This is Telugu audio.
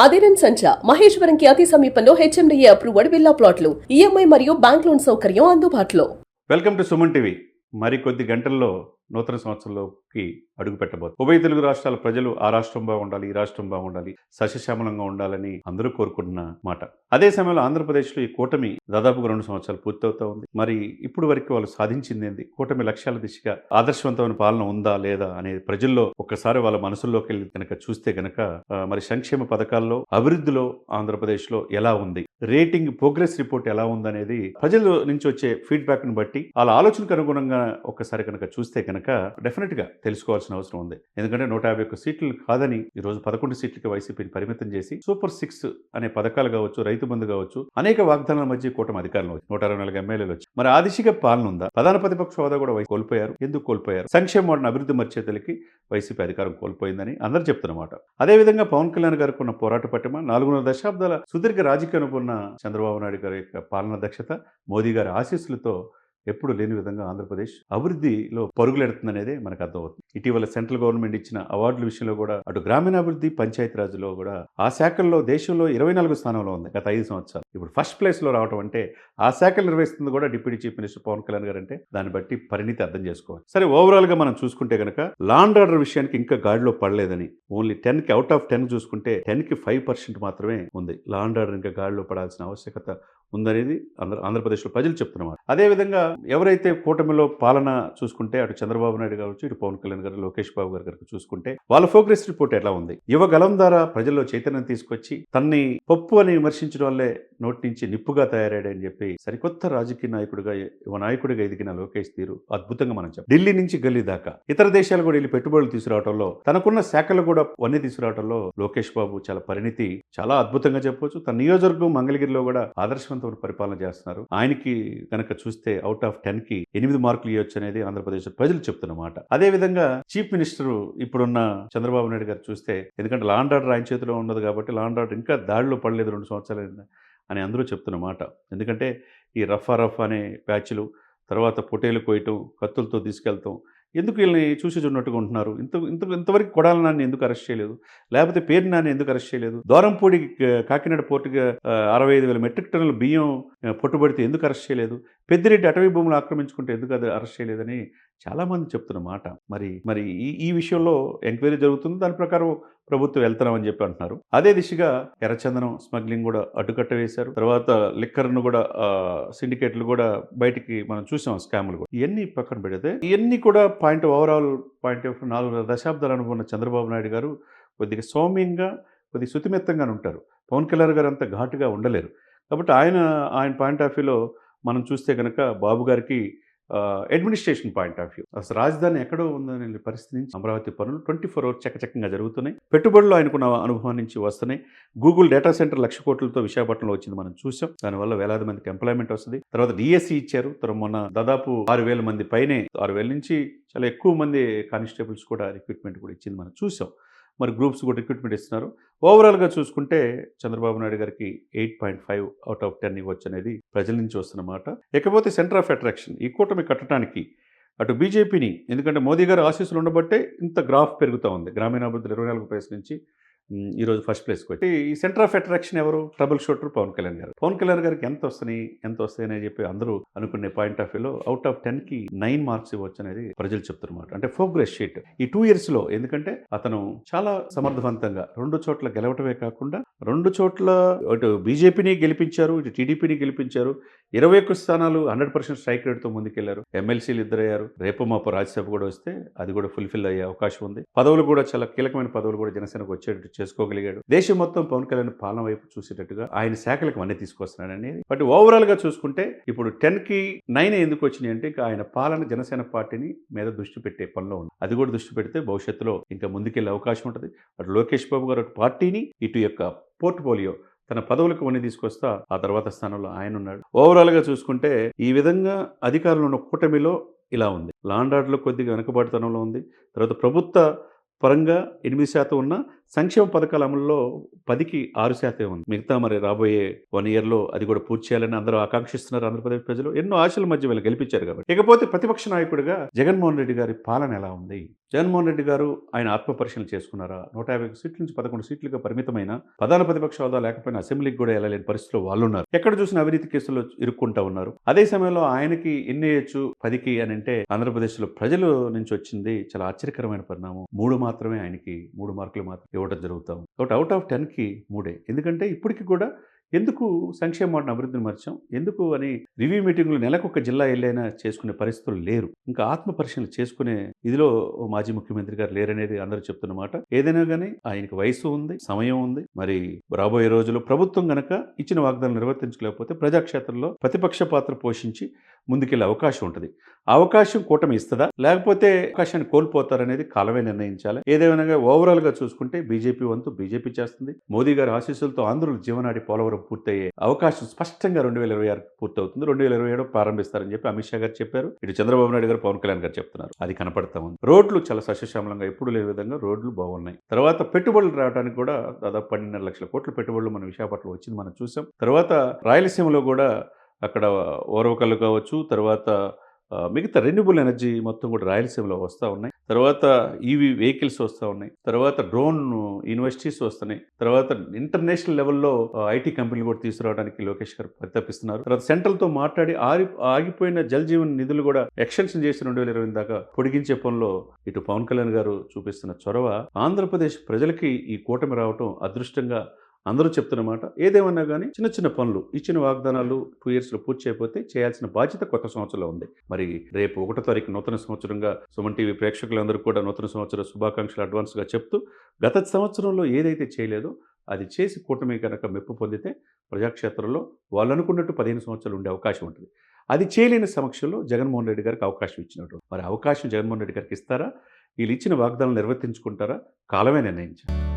అదిరన్ సంచ మహేశ్వరంకి అతి సమీపంలో హెచ్ఎండిఏ అప్రూవ్డ్ విల్లా ప్లాట్లు ఈఎంఐ మరియు బ్యాంక్ లోన్ సౌకర్యం అందుబాటులో. Welcome to Suman TV. మరికొద్ది గంటల్లో నూతన సంవత్సరంలోకి అడుగు పెట్టబోతుంది. ఉభయ తెలుగు రాష్ట్రాల ప్రజలు ఆ రాష్ట్రం బాగుండాలి, ఈ రాష్ట్రం బాగుండాలి, సస్యశ్యామలంగా ఉండాలని అందరూ కోరుకుంటున్న మాట. అదే సమయంలో ఆంధ్రప్రదేశ్లో ఈ కూటమి దాదాపుగా 2 సంవత్సరాలు పూర్తవుతా ఉంది. మరి ఇప్పుడు వరకు వాళ్ళు సాధించింది ఏంది? కూటమి లక్ష్యాల దిశగా ఆదర్శవంతమైన పాలన ఉందా లేదా అనేది ప్రజల్లో ఒక్కసారి వాళ్ళ మనసుల్లోకి వెళ్ళి కనుక చూస్తే కనుక మరి సంక్షేమ పథకాల్లో అభివృద్ధిలో ఆంధ్రప్రదేశ్లో ఎలా ఉంది, రేటింగ్ ప్రోగ్రెస్ రిపోర్ట్ ఎలా ఉందనేది ప్రజల నుంచి వచ్చే ఫీడ్బ్యాక్ను బట్టి వాళ్ళ ఆలోచనకు అనుగుణంగా ఒక్కసారి కనుక చూస్తే కనుక డెఫినెట్ గా తెలుసుకోవాల్సిన అవసరం ఉంది. ఎందుకంటే 151 సీట్లు కాదని ఈ రోజు 11 సీట్లకి వైసీపీని పరిమితం చేసి సూపర్ 6 అనే పథకాలు కావచ్చు, రైతు బంధు కావచ్చు, అనేక వాగ్దానాల మధ్య కూటమి అధికారంలో వచ్చి 164 ఎమ్మెల్యేలు వచ్చి మరి ఆ దిశగా పాలన ఉందా? ప్రధాన ప్రతిపక్ష హోదా కూడా కోల్పోయారు. ఎందుకు కోల్పోయారు? సంక్షేమ వాడిని అభివృద్ధి మర్చేతలకి వైసీపీ అధికారం కోల్పోయిందని అందరూ చెప్తున్నమాట. అదేవిధంగా పవన్ కళ్యాణ్ గారికి ఉన్న పోరాట పటిమ, 4.5 దశాబ్దాల సుదీర్ఘ రాజకీయ అనుకున్న చంద్రబాబు నాయుడు గారి యొక్క పాలన దక్షత, మోదీ గారి ఆశీస్సులతో ఎప్పుడు లేని విధంగా ఆంధ్రప్రదేశ్ అభివృద్ధిలో పరుగులెడుతుందనేదే మనకు అర్థమవుతుంది. ఇటీవల సెంట్రల్ గవర్నమెంట్ ఇచ్చిన అవార్డుల విషయంలో కూడా అటు గ్రామీణాభివృద్ధి, పంచాయతీరాజ్లో కూడా ఆ శాఖల్లో దేశంలో 24 స్థానంలో ఉంది గత 5 సంవత్సరాలు. ఇప్పుడు ఫస్ట్ ప్లేస్లో రావడం అంటే ఆ శాఖలు నిర్వహిస్తుంది కూడా deputy chief minister Pawan Kalyan గారు అంటే దాన్ని బట్టి పరిణితి అర్థం చేసుకోవాలి. సరే, ఓవరాల్గా మనం చూసుకుంటే కనుక లా అండ్ ఆర్డర్ విషయానికి ఇంకా గాడిలో పడలేదని, ఓన్లీ 10కి అవుట్ ఆఫ్ 10 చూసుకుంటే 10కి 5% మాత్రమే ఉంది. లా అండ్ ఆర్డర్ ఇంకా గాడిలో పడాల్సిన ఆవశ్యకత ఉందనేది ఆంధ్రప్రదేశ్లో ప్రజలు చెప్తున్నమాట. అదేవిధంగా ఎవరైతే కూటమిలో పాలన చూసుకుంటే అటు చంద్రబాబు నాయుడు కావచ్చు, ఇటు పవన్ కళ్యాణ్ గారు, లోకేష్ బాబు గారు చూసుకుంటే వాళ్ళ ప్రోగ్రెస్ రిపోర్ట్ ఎలా ఉంది? యువగలం ద్వారా ప్రజల్లో చైతన్యం తీసుకొచ్చి తన్ని పప్పు అని విమర్శించడం వల్లే నోటి నుంచి నిప్పుగా తయారాడని చెప్పి సరికొత్త రాజకీయ నాయకుడిగా, యువ నాయకుడిగా ఎదిగిన లోకేష్ తీరు అద్భుతంగా మనం చెప్పాలి. ఢిల్లీ నుంచి గల్లీ దాకా ఇతర దేశాలు కూడా వెళ్ళి పెట్టుబడులు తీసుకురావడంలో, తనకున్న శాఖలు కూడా వన్నీ తీసుకురావడంలో లోకేష్ బాబు చాలా పరిణితి చాలా అద్భుతంగా చెప్పవచ్చు. తన నియోజకవర్గం మంగళగిరిలో కూడా ఆదర్శవంతమైన పరిపాలన చేస్తున్నారు. ఆయనకి కనుక చూస్తే అవుట్ ఆఫ్ 10కి 8 మార్కులు ఇవ్వచ్చు అనేది ఆంధ్రప్రదేశ్ ప్రజలు చెప్తున్నమాట. అదేవిధంగా చీఫ్ మినిస్టర్ ఇప్పుడున్న చంద్రబాబు నాయుడు గారు చూస్తే, ఎందుకంటే లా అండ్ ఆర్డర్ ఆయన చేతిలో ఉన్నది కాబట్టి లా అండ్ ఆర్డర్ ఇంకా దాడిలో పడలేదు 2 సంవత్సరాలు అని అందరూ చెప్తున్నమాట. ఎందుకంటే ఈ రఫ్ అనే ప్యాచ్లు, తర్వాత పొటేలు కోయటం, కత్తులతో తీసుకెళ్తాం, ఎందుకు వీళ్ళని చూసి చూడనట్టుగా ఉంటున్నారు? ఇంతవరకు కొడాల నాన్ని ఎందుకు అరెస్ట్ చేయలేదు? లేకపోతే పేరు నాన్ని ఎందుకు అరెస్ట్ చేయలేదు? దూరంపూడి కాకినాడ పోర్టుగా 65,000 మెట్రిక్ టన్నుల బియ్యం పట్టుబడితే ఎందుకు అరెస్ట్ చేయలేదు? పెద్దిరెడ్డి అటవీ భూములు ఆక్రమించుకుంటే ఎందుకు అది అరెస్ట్ చేయలేదని చాలామంది చెప్తున్న మాట. మరి ఈ విషయంలో ఎంక్వైరీ జరుగుతుంది. దాని ప్రకారం ప్రభుత్వం వెళ్తున్నామని చెప్పి అంటున్నారు. అదే దిశగా ఎర్రచందనం స్మగ్లింగ్ కూడా అడ్డుకట్ట వేశారు. తర్వాత లిక్కర్ను కూడా సిండికేట్లు కూడా బయటికి మనం చూసాం, స్కాములు కూడా. ఇవన్నీ పక్కన పెడితే ఇవన్నీ కూడా ఓవరాల్ పాయింట్ ఆఫ్ 4 దశాబ్దాలు అనుకున్న చంద్రబాబు నాయుడు గారు కొద్దిగా సౌమ్యంగా, కొద్దిగా శుతిమెత్తంగానే ఉంటారు. పవన్ కళ్యాణ్ గారు అంత ఘాటుగా ఉండలేరు. కాబట్టి ఆయన పాయింట్ ఆఫ్ వ్యూలో మనం చూస్తే కనుక బాబు గారికి అడ్మినిస్ట్రేషన్ పాయింట్ ఆఫ్ వ్యూ, అసలు రాజధాని ఎక్కడో ఉందనే పరిస్థితి నుంచి అమరావతి పనులు 24 అవర్స్ చక్కచక్కంగా జరుగుతున్నాయి. పెట్టుబడులు ఆయనకున్న అనుభవం నుంచి వస్తున్నాయి. గూగుల్ డేటా సెంటర్ 1,00,000 కోట్లతో విశాఖపట్నంలో వచ్చింది, మనం చూసాం. దానివల్ల వేలాది మందికి ఎంప్లాయ్మెంట్ వస్తుంది. తర్వాత డిఎస్సి ఇచ్చారు. తర్వాత మొన్న దాదాపు 6,000 మంది పైనే, 6,000 నుంచి చాలా ఎక్కువ మంది కానిస్టేబుల్స్ కూడా రిక్రూట్మెంట్ కూడా ఇచ్చింది, మనం చూసాం. మరి గ్రూప్స్ కూడా రిక్రూట్మెంట్ ఇస్తున్నారు. ఓవరాల్గా చూసుకుంటే చంద్రబాబు నాయుడు గారికి 8.5 అవుట్ ఆఫ్ 10 ఇవ్వచ్చు అనేది ప్రజల నుంచి వస్తున్నమాట. ఇకపోతే సెంటర్ ఆఫ్ అట్రాక్షన్ ఈ కూటమి కట్టడానికి అటు బీజేపీని, ఎందుకంటే మోదీ గారు ఆశీస్సులు ఉండబట్టే ఇంత గ్రాఫ్ పెరుగుతూ ఉంది. గ్రామీణాభివృద్ధి 24 ప్లేస్ నుంచి ఈరోజు ఫస్ట్ ప్లేస్కి వచ్చి ఈ సెంటర్ ఆఫ్ అట్రాక్షన్ ఎవరు? ట్రబుల్ షూటర్ పవన్ కళ్యాణ్ గారు. పవన్ కళ్యాణ్ గారికి ఎంత వస్తాయి అని చెప్పి అందరూ అనుకునే పాయింట్ ఆఫ్ వ్యూలో అవుట్ ఆఫ్ 10కి 9 మార్క్స్ ఇవ్వచ్చు అనేది ప్రజలు చెప్తున్నమాట. అంటే ప్రోగ్రెస్ షీట్ ఈ 2 yearsలో, ఎందుకంటే అతను చాలా సమర్థవంతంగా 2 చోట్ల గెలవటమే కాకుండా 2 చోట్ల అటు బీజేపీని గెలిపించారు, ఇటు టీడీపీని గెలిపించారు. 21 స్థానాలు 100% స్ట్రైక్ రేట్తో ముందుకెళ్లారు. ఎమ్మెల్సీలు 2 అయ్యారు. రేపు మాపు రాజ్యసభ కూడా వస్తే అది కూడా ఫుల్ఫిల్ అయ్యే అవకాశం ఉంది. పదవులు కూడా చాలా కీలకమైన పదవులు కూడా జనసేనకు వచ్చేటట్టు చేసుకోగలిగాడు. దేశం మొత్తం పవన్ కళ్యాణ్ పాలన వైపు చూసేటట్టుగా ఆయన శాఖలకు అన్నీ తీసుకొస్తున్నాడు అనేది. బట్ ఓవరాల్గా చూసుకుంటే ఇప్పుడు 10కి 9 ఎందుకు వచ్చినాయి అంటే ఇంకా ఆయన పాలన జనసేన పార్టీని మీద దృష్టి పెట్టే పనిలో ఉంది. అది కూడా దృష్టి పెడితే భవిష్యత్తులో ఇంకా ముందుకెళ్లే అవకాశం ఉంటుంది. అటు లోకేష్ బాబు గారు పార్టీని, ఇటు యొక్క పోర్ట్ఫోలియో తన పదవులకు వన్నీ తీసుకొస్తా ఆ తర్వాత స్థానంలో ఆయన ఉన్నాడు. ఓవరాల్గా చూసుకుంటే ఈ విధంగా అధికారంలో ఉన్న కూటమిలో ఇలా ఉంది. లా అండ్ ఆర్డర్లో కొద్దిగా వెనుకబాటుతనంలో ఉంది. తర్వాత ప్రభుత్వ పరంగా 8% ఉన్న సంక్షేమ పథకాల అమలులో 10కి 6% ఉంది. మిగతా మరి రాబోయే 1 ఇయర్‌లో అది కూడా పూర్తి చేయాలని అందరూ ఆకాంక్షిస్తున్నారు ఆంధ్రప్రదేశ్ ప్రజలు. ఎన్నో ఆశల మధ్య వీళ్ళు గెలిపించారు కాబట్టి. ఇకపోతే ప్రతిపక్ష నాయకుడిగా జగన్మోహన్ రెడ్డి గారి పాలన ఎలా ఉంది? జగన్మోహన్ రెడ్డి గారు ఆయన ఆత్మపరిశీలన చేసుకున్నారా? 150 సీట్ల నుంచి 11 సీట్లుగా పరిమితమైన ప్రధాన ప్రతిపక్ష హోదా లేకపోయినా అసెంబ్లీకి కూడా వెళ్ళలేని పరిస్థితిలో వాళ్ళున్నారు. ఎక్కడ చూసిన అవినీతి కేసుల్లో ఇరుక్కుంటా ఉన్నారు. అదే సమయంలో ఆయనకి ఎన్నేయచ్చు 10కి అని అంటే ఆంధ్రప్రదేశ్లో ప్రజల నుంచి వచ్చింది చాలా ఆశ్చర్యకరమైన పరిణామం. 3 మాత్రమే ఆయనకి 3 మార్కులు మాత్రం ఇవ్వడం జరుగుతా ఉంది. కాబట్టి అవుట్ ఆఫ్ 10కి 3. ఎందుకంటే ఇప్పటికి కూడా ఎందుకు సంక్షేమాన్ని అభివృద్ధిని మర్చాం? ఎందుకు అని రివ్యూ మీటింగ్లు నెలకొక జిల్లా ఎల్లైనా చేసుకునే పరిస్థితులు లేరు. ఇంకా ఆత్మ పరిశీలన చేసుకునే ఇదిలో మాజీ ముఖ్యమంత్రి గారు లేరనేది అందరూ చెప్తున్న మాట. ఏదైనా కానీ ఆయనకి వయసు ఉంది, సమయం ఉంది. మరి రాబోయే రోజుల్లో ప్రభుత్వం గనక ఇచ్చిన వాగ్దానం నిర్వర్తించలేకపోతే ప్రజాక్షేత్రంలో ప్రతిపక్ష పాత్ర పోషించి ముందుకెళ్లే అవకాశం ఉంటుంది. ఆ అవకాశం కూటమి ఇస్తుందా? లేకపోతే అవకాశాన్ని కోల్పోతారనేది కాలమే నిర్ణయించాలి. ఏదేమైనా ఓవరాల్ గా చూసుకుంటే బీజేపీ వంతు బీజేపీ చేస్తుంది. మోదీ గారి ఆశీస్సులతో ఆంధ్రుల జీవనాడి పోలవరం పూర్తయ్యే అవకాశం స్పష్టంగా 2026 పూర్తవుతుంది. 2027 ప్రారంభిస్తారని చెప్పి అమిత్ షా గారు చెప్పారు. ఇటు చంద్రబాబు నాయుడు గారు, పవన్ కళ్యాణ్ గారు చెప్తున్నారు. అది కనపడతా ఉంది. రోడ్లు చాలా సస్యశ్యామలంగా ఎప్పుడు లేని విధంగా రోడ్లు బాగున్నాయి. తర్వాత పెట్టుబడులు రావడానికి కూడా దాదాపు 12.5 లక్షల కోట్ల పెట్టుబడులు మన విశాఖపట్నంలో వచ్చింది మనం చూసాం. తర్వాత రాయలసీమలో కూడా అక్కడ ఓరవకల్లు కావచ్చు, తర్వాత మిగతా రెన్యూబుల్ ఎనర్జీ మొత్తం కూడా రాయలసీమలో వస్తూ ఉన్నాయి. తర్వాత ఈవీ వెహికల్స్ వస్తూ ఉన్నాయి. తర్వాత డ్రోన్ యూనివర్సిటీస్ వస్తున్నాయి. తర్వాత ఇంటర్నేషనల్ లెవెల్లో ఐటీ కంపెనీలు కూడా తీసుకురావడానికి లోకేష్ గారు పరితపిస్తున్నారు. తర్వాత సెంట్రల్తో మాట్లాడి ఆగిపోయిన జల్ జీవన్ నిధులు కూడా ఎక్స్టెన్షన్ చేసి 2020 దాకా పొడిగించే పనిలో ఇటు పవన్ కళ్యాణ్ గారు చూపిస్తున్న చొరవ ఆంధ్రప్రదేశ్ ప్రజలకి ఈ కూటమి రావటం అదృష్టంగా అందరూ చెప్తున్నమాట. ఏదేమన్నా కానీ చిన్న చిన్న పనులు ఇచ్చిన వాగ్దానాలు 2 ఇయర్స్లో పూర్తి చేయకపోతే చేయాల్సిన బాధ్యత కొత్త సంవత్సరంలో ఉంది. మరి రేపు 1వ తారీఖు నూతన సంవత్సరంగా సుమన్ టీవీ ప్రేక్షకులందరూ కూడా నూతన సంవత్సర శుభాకాంక్షలు అడ్వాన్స్గా చెప్తూ గత సంవత్సరంలో ఏదైతే చేయలేదో అది చేసి కూటమి కనుక మెప్పు పొందితే ప్రజాక్షేత్రంలో వాళ్ళు అనుకున్నట్టు 15 సంవత్సరాలు ఉండే అవకాశం ఉంటుంది. అది చేయలేని సమక్షంలో జగన్మోహన్ రెడ్డి గారికి అవకాశం ఇచ్చినట్టు. మరి అవకాశం జగన్మోహన్ రెడ్డి గారికి ఇస్తారా? వీళ్ళు ఇచ్చిన వాగ్దానాలు నిర్వర్తించుకుంటారా? కాలమే నిర్ణయించారు.